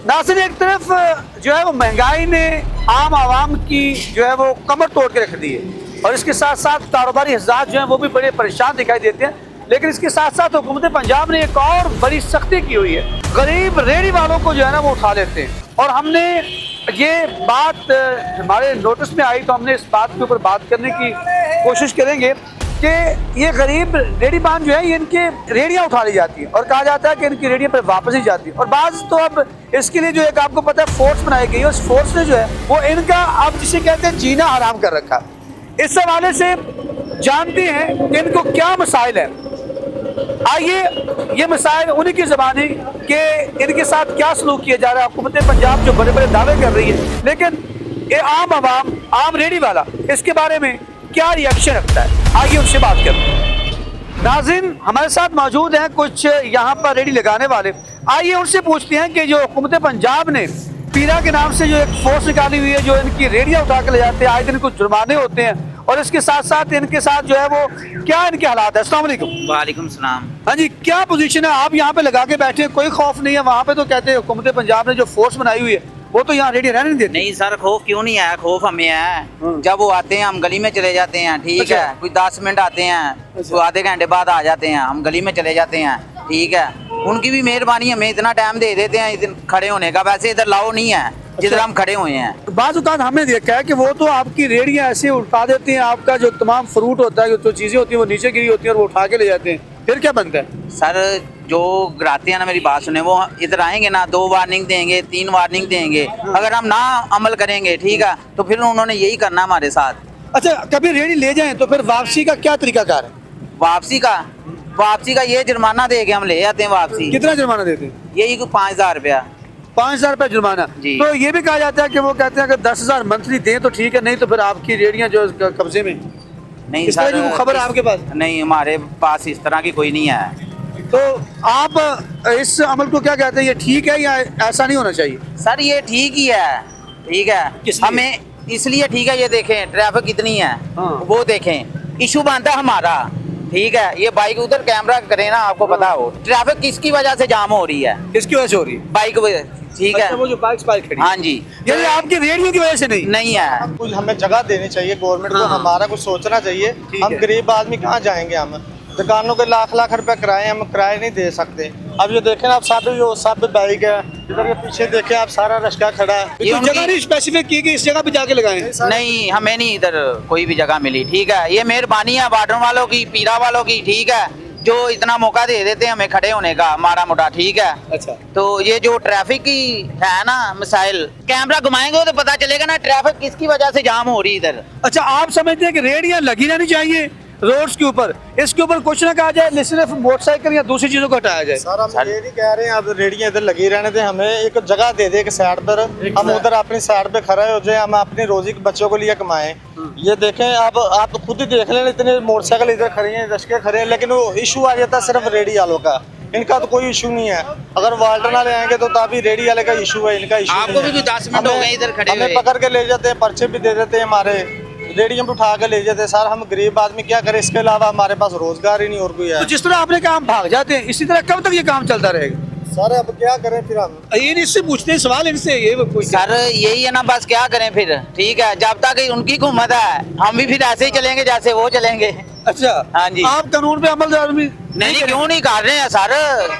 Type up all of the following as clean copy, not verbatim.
नाज़रीन, एक तरफ जो है वो महंगाई ने आम आवाम की जो है वो कमर तोड़ के रख दी है और इसके साथ साथ कारोबारी हज़रात जो हैं वो भी बड़े परेशान दिखाई देते हैं। लेकिन इसके साथ साथ हुकूमत पंजाब ने एक और बड़ी सख्ती की हुई है, गरीब रेहड़ी वालों को जो है ना वो उठा लेते हैं। और हमने ये बात हमारे नोटिस में आई तो हमने इस बात के ऊपर बात करने की कोशिश करेंगे कि ये गरीब रेहड़ीबान जो है ये इनके रेहड़ियाँ उठा ली जाती हैं और कहा जाता है कि इनकी रेहड़ियाँ पर वापस ही जाती है। और बाज़ तो अब इसके लिए जो एक आपको पता है फोर्स बनाई गई है, उस फोर्स ने जो है वो इनका अब जिसे कहते हैं जीना हराम कर रखा। इस हवाले से जानते हैं कि इनको क्या मसाइल है। आइए ये मसाइल उन्हीं की ज़बानी कि इनके साथ क्या सलूक किया जा रहा है। हुकूमत पंजाब जो बड़े बड़े दावे कर रही है, लेकिन ये आम आवाम, आम रेहड़ी वाला इसके बारे में क्या रिएक्शन रखता है, आइए उनसे बात करते हैं। नाज़रीन, हमारे साथ मौजूद हैं कुछ यहाँ पर रेहड़ी लगाने वाले। आइए उनसे पूछते हैं कि जो हुकूमत पंजाब ने पीरा के नाम से जो एक फोर्स निकाली हुई है, जो इनकी रेहड़ियाँ उठा के ले जाते हैं, आए दिन कुछ जुर्माने होते हैं और इसके साथ साथ इनके साथ जो है वो क्या इनके हालात है। अस्सलाम वालेकुम। वालेकुम सलाम। हाँ जी, क्या पोजीशन है? आप यहाँ पे लगा के बैठे हैं, कोई खौफ नहीं है? वहाँ पे तो कहते हैं हुकूमत पंजाब ने जो फोर्स बनाई हुई है वो तो यहाँ रेडी रहने नहीं देती। नहीं सर, खौफ क्यों नहीं है? खौफ हमें है। जब वो आते हैं हम गली में चले जाते हैं, ठीक अच्छा। है। कुछ 10 मिनट आते हैं तो आधे घंटे बाद आ जाते हैं, हम गली में चले जाते हैं, ठीक है। उनकी भी मेहरबानी, हमें इतना टाइम दे देते हैं खड़े होने का। वैसे इधर लाओ नहीं है जिधर हम खड़े हुए हैं। बाज़ औक़ात हमने देखा है कि वो तो आपकी रेहड़ियाँ ऐसे उठा देती हैं, आपका जो तमाम फ्रूट होता है, जो चीज़ें होती हैं वो नीचे गिरी होती हैं और वो उठा के ले जाते हैं। फिर क्या बनता है? सर जो गिराते हैं ना, मेरी बात सुने, वो इधर आएंगे ना, 2 वार्निंग देंगे, 3 वार्निंग देंगे। अगर हम ना अमल करेंगे, ठीक है, तो फिर उन्होंने यही करना हमारे साथ। अच्छा, कभी रेहड़ी ले जाएं तो फिर वापसी का क्या तरीकाकार है? वापसी का ये जुर्माना दे के हम ले जाते हैं वापसी। कितना जुर्माना देते हैं? यही 5000 रुपया। 5000 रुपये जुर्माना। जी। तो ये भी कहा जाता है कि वो कहते हैं अगर 10,000 मंथली दें तो ठीक है, नहीं तो फिर आपकी रेहड़ियाँ जो कब्जे में। नहीं इस तरह सर, की कोई खबर है आपके पास? नहीं, हमारे पास इस तरह की कोई नहीं है। तो आप इस अमल को क्या कहते हैं, ये ठीक है या ऐसा नहीं होना चाहिए? सर ये ठीक ही है, ठीक है। किस लिए? हमें इसलिए ठीक है, ये देखें ट्रैफिक कितनी है, हाँ। वो देखें। इशू बनता है हमारा, ठीक है। ये बाइक उधर कैमरा करे ना, आपको पता हो ट्रैफिक किसकी वजह से जाम हो रही है? किसकी वजह से हो रही है? बाइक ठीक अच्छा, है। वो जो बाइक खड़ी। हाँ जी, यानी आपकी रेहड़ियों की वजह से नहीं? नहीं है। कुछ हमें जगह देनी चाहिए गवर्नमेंट को, हाँ। हमारा कुछ सोचना चाहिए। ठीक हम है। गरीब आदमी कहाँ जाएंगे? हम दुकानों के लाख लाख रुपए किराए, हम किराए नहीं दे सकते। अब ये देखें आप, सब बाइक है, इधर ये पीछे देखें आप, सारा रश्का खड़ा है। ये तो उनकी- जगह नहीं स्पेसिफिक की कि इस जगह पे जाके लगाएं? नहीं, हमें नहीं इधर कोई भी जगह मिली, ठीक है। ये मेहरबानी है बॉर्डर वालों की, पीरा वालों की, ठीक है, जो इतना मौका दे देते हैं हमें खड़े होने का, माड़ा मोटा, ठीक है। अच्छा। तो ये जो ट्रैफिक की है ना मिसाइल, कैमरा घुमाएंगे तो पता चलेगा ना ट्रैफिक किसकी वजह से जाम हो रही है इधर। अच्छा, आप समझते हैं कि रेहड़ियाँ लगी रहनी चाहिए रोड्स के ऊपर, इसके ऊपर कुछ ना कहा जाए, सिर्फ मोटरसाइकिल या दूसरी चीजों को हटाया जाए? सर हम ये नहीं कह रहे हैं अब रेडियाँ इधर लगी रहने दें, हमें एक जगह दे दे एक साइड पर, हम उधर अपनी साइड पे खड़े हो जाए, हम अपनी रोजी के बच्चों को लिए कमाएं। ये देखें, अब आप खुद ही देख लें, इतने मोटरसाइकिल इधर खड़े हैं, रश्के खड़े हैं, लेकिन वो इशू आ जाता है सिर्फ रेडी वालों का। इनका तो कोई इशू नहीं है। अगर वाल्टर वाले आएंगे तो तभी रेडी वाले का इशू है, इनका इशू आपको भी कोई 10 मिनट हो गए इधर खड़े हमें हुए। पकड़ के ले जाते हैं, पर्चे भी दे देते हैं, हमारे रेडियम उठा के ले जाते हैं। सर हम गरीब आदमी क्या करें, इसके अलावा हमारे पास रोजगार ही नहीं और कोई है। तो जिस तरह आपने कहा हम भाग जाते हैं, इसी तरह कब तक ये काम चलता रहेगा? सर अब क्या करें फिर हम? ये इससे पूछते हैं सवाल, इनसे ये कोई सर यही है ना, बस क्या करें फिर, ठीक है। जब तक उनकी हुकूमत है हम भी फिर ऐसे ही चलेंगे जैसे वो चलेंगे। अच्छा, हाँ जी। आप कानून पे अमल नहीं, क्यों नहीं कर रहे हैं सर,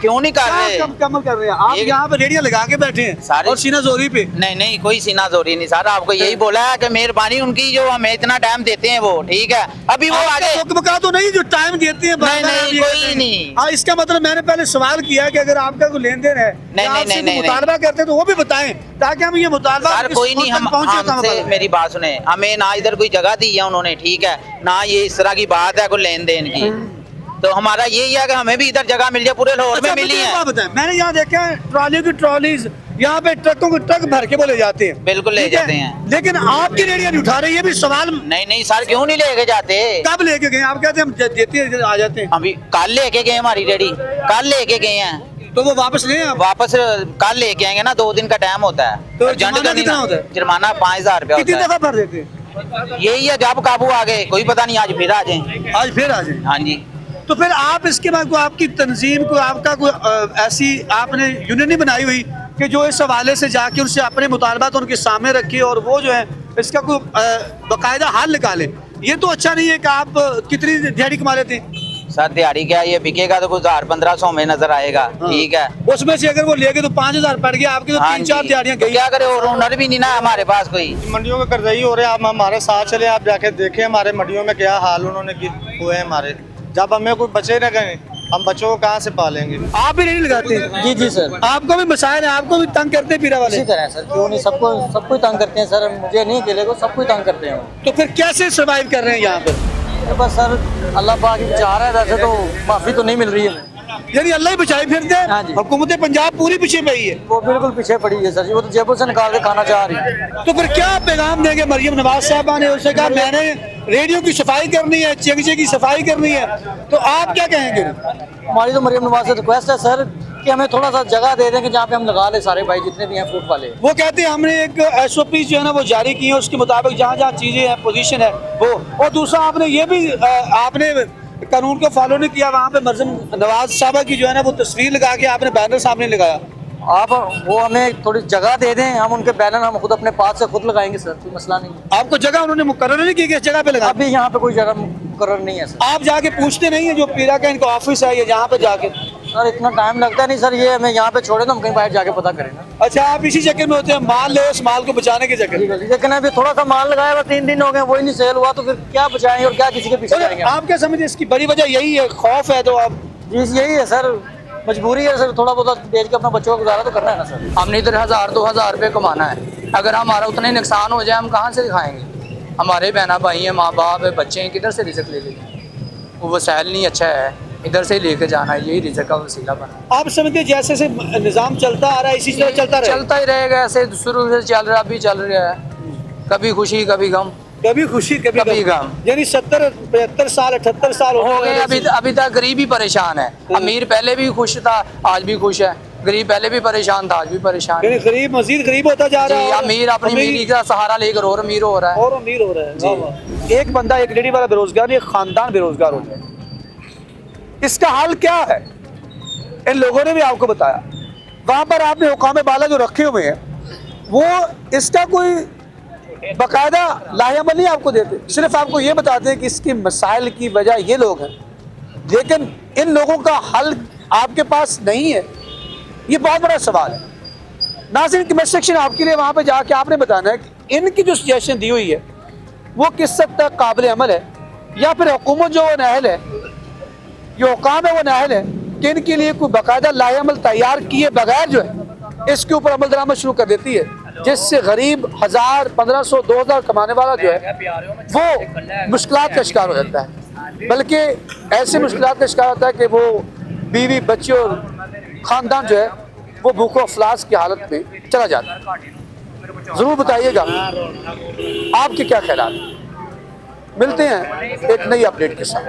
क्यों नहीं कर रहे? अमल कर रहे हैं? आप यहाँ पे रेडियाँ लगा के बैठे हैं सारे- और सीना जोरी पे। नहीं, कोई सीना जोरी नहीं सर, आपको यही बोला है कि मेहरबानी उनकी, जो हमें इतना टाइम देते हैं वो, ठीक है। अभी वो आगे हुक्मका तो नहीं जो टाइम देते हैं? नहीं, कोई नहीं। हाँ, इसका मतलब मैंने पहले सवाल किया कि अगर आपका कोई लेन देन है, नहीं, मुतालबा करते हैं तो वो भी बताएं, ताकि हम ये मुतालबा सर कोई नहीं, हम हमसे, मेरी बात सुने, हमें ना इधर कोई जगह दी है उन्होंने, ठीक है, ना ये इस तरह की बात है कोई लेन देन की। तो हमारा यही है कि हमें भी इधर जगह मिल जाए, पूरे लाहौर में मिली है। मैंने यहाँ देखा है ट्रॉली की ट्रॉलीज, यहाँ पे ट्रकों के ट्रक भर के वो ले जाते हैं। बिल्कुल ले ठीक है? जाते हैं। लेकिन आपकी रेडियाँ नहीं उठा रही, ये भी सवाल। नहीं सर, क्यों नहीं लेके जाते? कब लेके गए? आप कहते हैं हम देते हैं, आ जाते हैं। अभी कल लेके गए हमारी रेडी, कल लेके गए हैं, तो वो वापस ले आप? वापस कल लेके आएंगे ना, 2 दिन का टाइम होता है। तो और जुर्माना कितना होता है? जुर्माना 5000 रुपया कितनी होता है। दफा भर देते हैं? यही है, जब काबू आ गए, कोई पता नहीं, आज फिर आ जाए। आज फिर आ जाए। हाँ जी। तो फिर आप इसके बाद को आपकी तंजीम को, आपका कोई ऐसी आपने यूनियन नहीं बनाई हुई कि जो इस हवाले से जाके उनसे अपने मुतालबात उनके सामने रखिए और वो जो है इसका कोई बाकायदा हल निकाले। ये तो अच्छा नहीं है कि आप कितनी दिहाड़ी कमा लेते हैं। सर दिहाड़ी क्या ये बिकेगा तो कुछ 1000-1500 में नजर आएगा। ठीक है, उसमें से अगर वो ले गए तो 5000 पड़ गया आपकी, तो हाँ 3-4 जी। दिहाड़ियाँ तो गई। क्या करे, और ओनर भी नहीं ना हमारे पास कोई। मंडियों के कर्जई हो रहे हैं, आप हमारे साथ चले, आप जाके देखें हमारे मंडियों में क्या हाल उन्होंने हुए हैं हमारे। जब हमें कोई बचे न गए, हम बच्चों को कहाँ से पालेंगे। आप भी नहीं लगाते? जी जी सर, आपको भी मसाइल है, आपको भी तंग करते हैं पीरा वाले? इसी तरह है सर, क्यों नहीं, सबको तंग करते हैं सर, मुझे नहीं अकेले को, सबको तंग करते हैं वो। तो फिर कैसे सर्वाइव कर रहे हैं यहाँ पर? बस सर अल्लाह पाक ही चाह रहा है, वैसे तो माफ़ी तो नहीं मिल रही है। यानी अल्लाह ही बचाए फिरते हैं। हाँ जी। हुकूमत पंजाब पूरी पीछे पई है। वो बिल्कुल पीछे पड़ी है सर जी, वो तो जेबों से निकाल के खाना चाह रही है। तो फिर क्या पैगाम देंगे मरियम नवाज साहबा ने? उसने कहा मैंने रेडियो की सफाई करनी है, चेगचे की सफाई करनी है, तो आप क्या कहेंगे? हमारी तो मरियम नवाज से रिक्वेस्ट है सर कि हमें थोड़ा सा जगह दे दें कि जहाँ पे हम लगा ले सारे भाई जितने भी हैं फ्रूट वाले। वो कहते हैं हमने एक SOP जो है ना वो जारी की है, उसके मुताबिक जहाँ जहाँ चीज़ें हैं, पोजीशन है वो। और दूसरा आपने ये भी आपने कानून को फॉलो नहीं किया, वहाँ पे मरियम नवाज साहबा की जो है ना वो तस्वीर लगा के आपने बैनर सामने लगाया। आप वो हमें थोड़ी जगह दे दें, हम उनके बैनर हम खुद अपने पास से खुद लगाएंगे सर, कोई मसला नहीं है। आपको जगह उन्होंने मुकर्रर नहीं की कि इस जगह पे लगा? अभी यहाँ पे कोई जगह मुकर्रर नहीं है सर। आप जाके पूछते नहीं है जो पीरा का इनका ऑफिस है ये जहाँ पे जाके? सर इतना टाइम लगता नहीं सर, ये हमें यहाँ पे छोड़े तो हम कहीं बाहर जाके पता करें ना। अच्छा, आप इसी चक्कर में होते हैं, माल ले उस माल को बचाने के चक्कर में। लेकिन अभी थोड़ा सा माल लगाया हुआ 3 दिन हो गए, वही नहीं सेल हुआ, तो फिर क्या बचाएंगे और क्या किसी के पीछे जाएंगे? आप क्या समझे इसकी बड़ी वजह यही है, खौफ है? तो आप जी यही है सर, मजबूरी है सर, थोड़ा बहुत बेच के अपना बच्चों का गुजारा तो करना है ना सर। हमने इधर 1000-2000 रुपये कमाना है, अगर हमारा उतना ही नुकसान हो जाए हम कहाँ से दिखाएंगे? हमारे बहना भाई हैं, माँ बाप है, बच्चे हैं, किधर से रिज़्क ले लेंगे? वो वसाइल नहीं अच्छा है, इधर से लेके जाना है, यही रिज़्क का वसीला बना। आप समझते हैं जैसे से निज़ाम चलता आ रहा है इसी तरह चलता ही रहेगा, ऐसे शुरू से चल रहा, अभी चल रहा है, कभी खुशी कभी गम। कभी खुशी कभी गम। यानी 70-75 साल 78 साल हो गए, अभी तक गरीब ही परेशान है। अमीर पहले भी खुश था, आज भी खुश है। गरीब पहले भी परेशान था, आज भी परेशान है। गरीब मजीद गरीब होता जा रहा है। अमीर अपनी अमीरी का सहारा लेकर और अमीर हो रहा है, और अमीर हो रहा है। एक बंदा, एक रेडी वाला बेरोजगार, एक खानदान बेरोजगार हो जाए, इसका हल क्या है? इन लोगों ने भी आपको बताया। वहां पर आपने हुकाम बाला जो रखे हुए हैं वो इसका कोई बाकायदा लाहेअमल नहीं आपको देते, सिर्फ आपको ये बताते हैं कि इसके मसाइल की वजह ये लोग हैं, लेकिन इन लोगों का हल आपके पास नहीं है। ये बहुत बड़ा सवाल है। नाज़रीन, कमेंट आपके लिए वहाँ पे जाके आपने बताना है कि इनकी जो सजेशन दी हुई है वो किस हद तक काबिल अमल है, या फिर हुकूमत जो नाअहल है, जो हुकाम है वो नाअहल है कि इनके लिए कोई बाकायदा लाहेअमल तैयार किए बगैर जो है इसके ऊपर अमल दरामद शुरू कर देती है, जिससे गरीब 1000, 1500, 2000 कमाने वाला जो है वो मुश्किलात का शिकार हो जाता है। बल्कि ऐसे मुश्किलात का शिकार होता है कि वो बीवी बच्चे और ख़ानदान जो है वो भूखो अफलास की हालत में चला जाता है। ज़रूर बताइएगा आपके क्या ख्याल। मिलते हैं एक नई अपडेट के साथ।